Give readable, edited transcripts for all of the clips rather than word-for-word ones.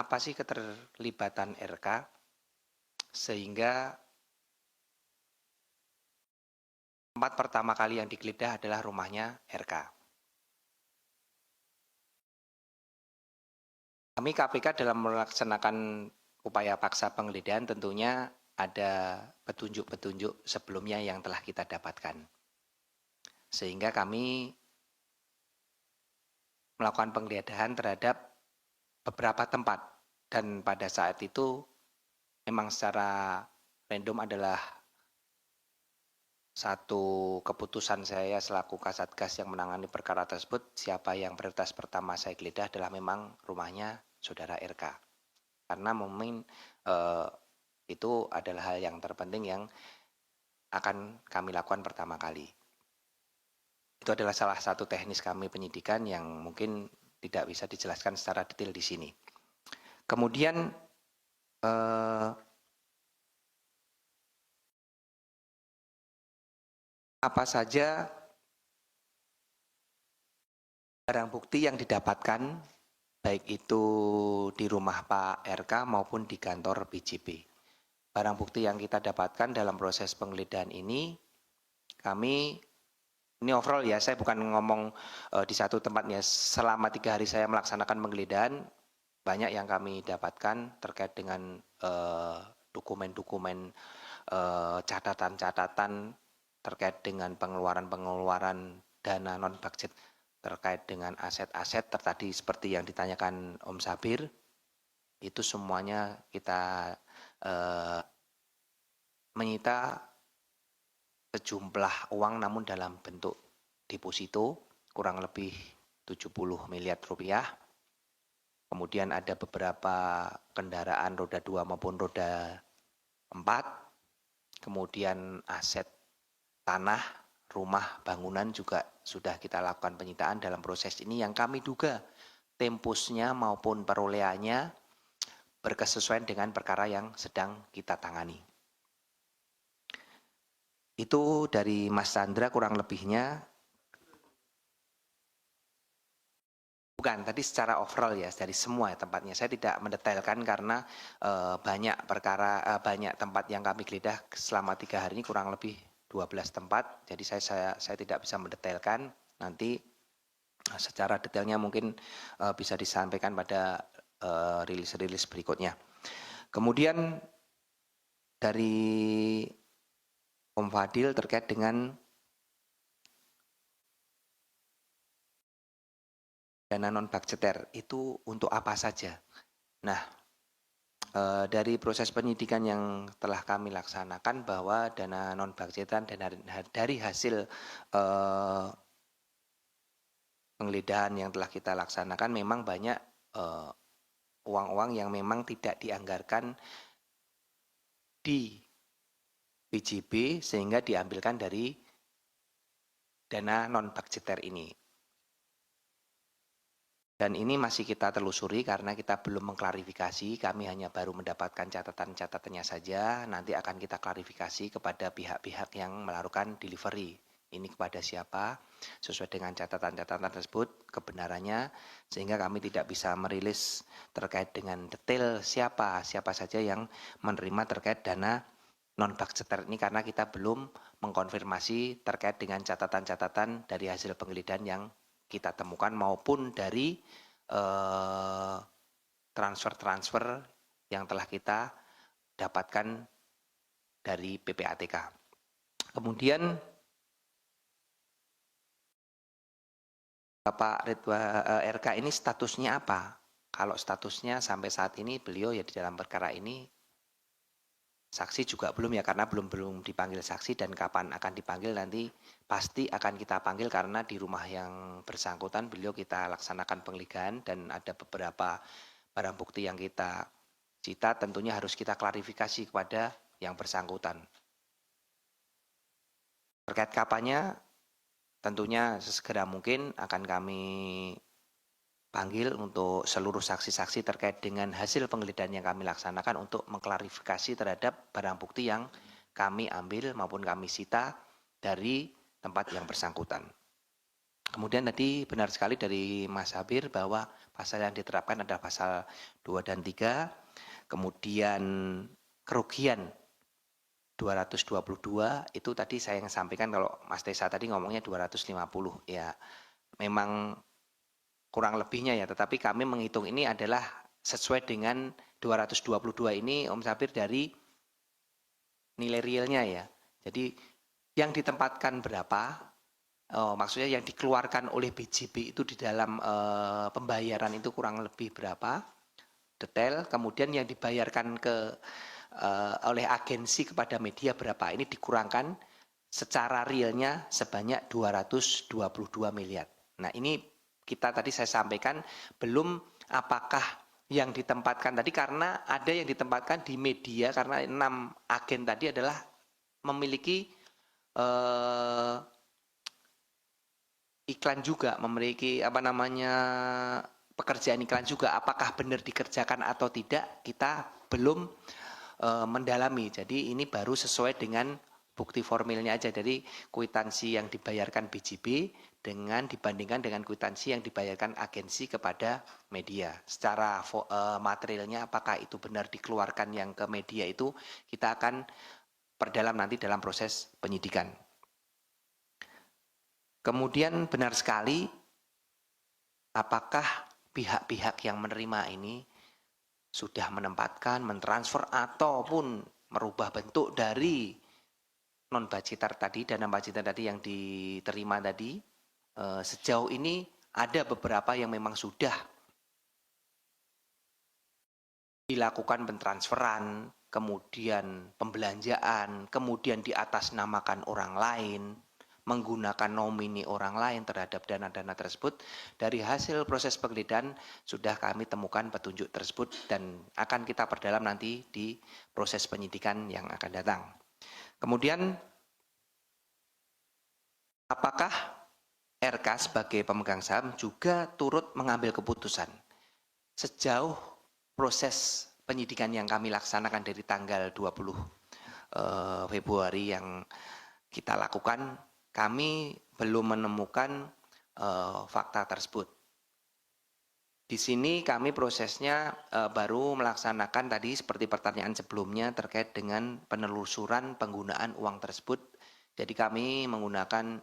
apa sih keterlibatan RK sehingga tempat pertama kali yang digeledah adalah rumahnya RK. Kami KPK dalam melaksanakan upaya paksa penggeledahan tentunya ada petunjuk-petunjuk sebelumnya yang telah kita dapatkan. Sehingga kami melakukan penggeledahan terhadap beberapa tempat dan pada saat itu memang secara random adalah satu keputusan saya selaku Kasatgas yang menangani perkara tersebut, siapa yang prioritas pertama saya geledah adalah memang rumahnya saudara RK. Karena itu adalah hal yang terpenting yang akan kami lakukan pertama kali. Itu adalah salah satu teknis kami penyidikan yang mungkin tidak bisa dijelaskan secara detail di sini. Kemudian apa saja barang bukti yang didapatkan baik itu di rumah Pak RK maupun di kantor BJP. Barang bukti yang kita dapatkan dalam proses penggeledahan ini, ini overall ya, saya bukan ngomong di satu tempatnya, selama 3 hari saya melaksanakan penggeledahan, banyak yang kami dapatkan terkait dengan dokumen-dokumen, catatan-catatan terkait dengan pengeluaran-pengeluaran dana non-budget terkait dengan aset-aset tadi seperti yang ditanyakan Om Sabir, itu semuanya kita menyita sejumlah uang namun dalam bentuk deposito kurang lebih 70 miliar rupiah. Kemudian ada beberapa kendaraan roda 2 maupun roda 4. Kemudian aset tanah, rumah, bangunan juga sudah kita lakukan penyitaan dalam proses ini yang kami duga tempusnya maupun perolehannya berkesesuaian dengan perkara yang sedang kita tangani. Itu dari Mas Chandra kurang lebihnya. Bukan, tadi secara overall ya, dari semua tempatnya. Saya tidak mendetailkan karena banyak perkara, banyak tempat yang kami geledah selama 3 hari ini kurang lebih 12 tempat. Jadi saya tidak bisa mendetailkan. Nanti secara detailnya mungkin bisa disampaikan pada rilis-rilis berikutnya. Kemudian dari Om Fadil terkait dengan dana non-budgeter itu untuk apa saja. Nah, dari proses penyidikan yang telah kami laksanakan bahwa dana non-budgetan dan dari hasil penggeledahan yang telah kita laksanakan memang banyak uang-uang yang memang tidak dianggarkan di BJB sehingga diambilkan dari dana non-budgeter ini. Dan ini masih kita telusuri karena kita belum mengklarifikasi, kami hanya baru mendapatkan catatan-catatannya saja, nanti akan kita klarifikasi kepada pihak-pihak yang melakukan delivery. Ini kepada siapa, sesuai dengan catatan-catatan tersebut, kebenarannya, sehingga kami tidak bisa merilis terkait dengan detail siapa saja yang menerima terkait dana non-budgeter ini karena kita belum mengkonfirmasi terkait dengan catatan-catatan dari hasil penggeledahan yang kita temukan maupun dari transfer-transfer yang telah kita dapatkan dari PPATK. Kemudian Bapak RK ini statusnya apa? Kalau statusnya sampai saat ini beliau ya di dalam perkara ini saksi juga belum ya karena belum dipanggil saksi dan kapan akan dipanggil nanti pasti akan kita panggil karena di rumah yang bersangkutan beliau kita laksanakan penggeledahan dan ada beberapa barang bukti yang kita cita tentunya harus kita klarifikasi kepada yang bersangkutan. Terkait kapannya tentunya sesegera mungkin akan kami panggil untuk seluruh saksi-saksi terkait dengan hasil penggeledahan yang kami laksanakan untuk mengklarifikasi terhadap barang bukti yang kami ambil maupun kami sita dari tempat yang bersangkutan. Kemudian tadi benar sekali dari Mas Habir bahwa pasal yang diterapkan adalah pasal 2 dan 3, kemudian kerugian 222 itu tadi saya yang sampaikan kalau Mas Tesa tadi ngomongnya 250 ya memang kurang lebihnya ya, tetapi kami menghitung ini adalah sesuai dengan 222 ini Om Sabir dari nilai realnya ya. Jadi yang ditempatkan berapa, maksudnya yang dikeluarkan oleh BJB itu di dalam pembayaran itu kurang lebih berapa, detail, kemudian yang dibayarkan oleh agensi kepada media berapa, ini dikurangkan secara realnya sebanyak 222 miliar. Nah ini kita tadi saya sampaikan belum apakah yang ditempatkan tadi karena ada yang ditempatkan di media karena 6 agen tadi adalah memiliki iklan juga, memiliki pekerjaan iklan juga. Apakah benar dikerjakan atau tidak kita belum mendalami. Jadi ini baru sesuai dengan bukti formilnya aja. Jadi kwitansi yang dibayarkan BJB dibandingkan dengan kwitansi yang dibayarkan agensi kepada media. Secara materialnya apakah itu benar dikeluarkan yang ke media itu kita akan perdalam nanti dalam proses penyidikan. Kemudian benar sekali apakah pihak-pihak yang menerima ini sudah menempatkan, mentransfer ataupun merubah bentuk dari non budgeter tadi, dana budgeter tadi yang diterima tadi. Sejauh ini ada beberapa yang memang sudah dilakukan pentransferan, kemudian pembelanjaan, kemudian diatasnamakan orang lain, menggunakan nomini orang lain terhadap dana-dana tersebut. Dari hasil proses penggeledahan sudah kami temukan petunjuk tersebut dan akan kita perdalam nanti di proses penyidikan yang akan datang. Kemudian apakah RK sebagai pemegang saham juga turut mengambil keputusan? Sejauh proses penyidikan yang kami laksanakan dari tanggal 20 Februari yang kita lakukan, kami belum menemukan fakta tersebut. Di sini kami prosesnya baru melaksanakan tadi seperti pertanyaan sebelumnya terkait dengan penelusuran penggunaan uang tersebut. Jadi kami menggunakan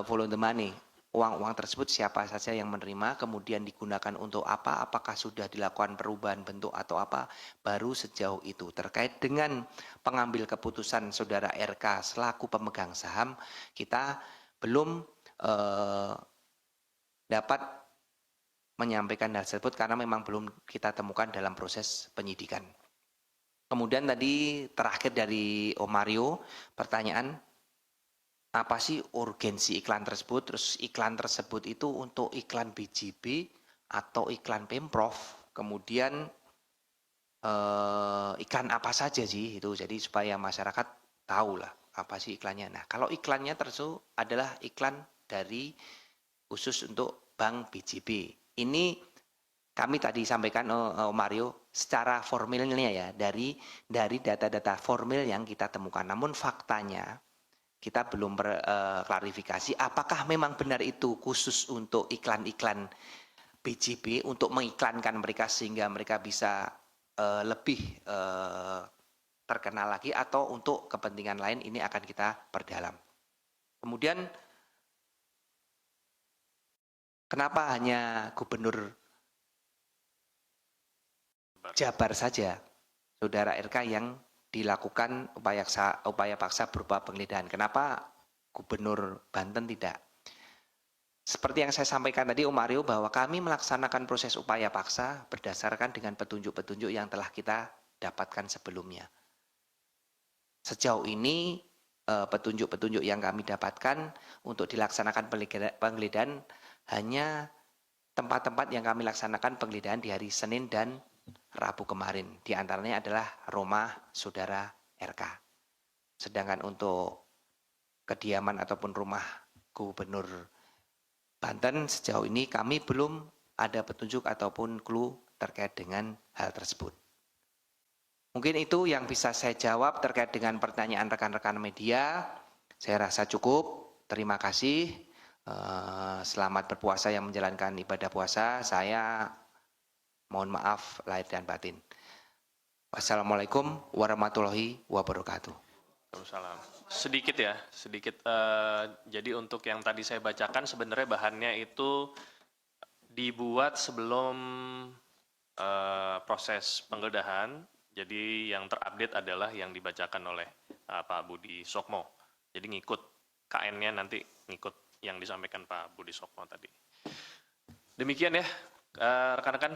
follow the money. Uang-uang tersebut siapa saja yang menerima, kemudian digunakan untuk apa, apakah sudah dilakukan perubahan bentuk atau apa, baru sejauh itu. Terkait dengan pengambil keputusan saudara RK selaku pemegang saham, kita belum dapat menyampaikan hal tersebut karena memang belum kita temukan dalam proses penyidikan. Kemudian tadi terakhir dari Om Mario, pertanyaan, apa sih urgensi iklan tersebut? Terus iklan tersebut itu untuk iklan BJB atau iklan Pemprov? Kemudian iklan apa saja sih itu? Jadi supaya masyarakat tahu lah apa sih iklannya. Nah kalau iklannya tersebut adalah iklan dari khusus untuk Bank BJB. Ini kami tadi sampaikan Mario secara formilnya ya dari data-data formil yang kita temukan. Namun faktanya kita belum klarifikasi apakah memang benar itu khusus untuk iklan-iklan BJB untuk mengiklankan mereka sehingga mereka bisa lebih terkenal lagi atau untuk kepentingan lain, ini akan kita perdalam. Kemudian kenapa hanya Gubernur Jabar saja, Saudara RK, yang dilakukan upaya paksa berupa penggeledahan? Kenapa Gubernur Banten tidak? Seperti yang saya sampaikan tadi Om Mario, bahwa kami melaksanakan proses upaya paksa berdasarkan dengan petunjuk-petunjuk yang telah kita dapatkan sebelumnya. Sejauh ini petunjuk-petunjuk yang kami dapatkan untuk dilaksanakan penggeledahan hanya tempat-tempat yang kami laksanakan penggeledahan di hari Senin dan Rabu kemarin. Di antaranya adalah rumah saudara RK. Sedangkan untuk kediaman ataupun rumah Gubernur Banten sejauh ini kami belum ada petunjuk ataupun clue terkait dengan hal tersebut. Mungkin itu yang bisa saya jawab terkait dengan pertanyaan rekan-rekan media. Saya rasa cukup. Terima kasih. Selamat berpuasa yang menjalankan ibadah puasa. Saya mohon maaf lahir dan batin. Wassalamualaikum warahmatullahi wabarakatuh. Waalaikumsalam. Sedikit ya, sedikit. Jadi untuk yang tadi saya bacakan sebenarnya bahannya itu dibuat sebelum proses penggeledahan. Jadi yang terupdate adalah yang dibacakan oleh Pak Budi Sokmo. Jadi ngikut KN-nya nanti ngikut yang disampaikan Pak Budi Sokmo tadi. Demikian ya, rekan-rekan.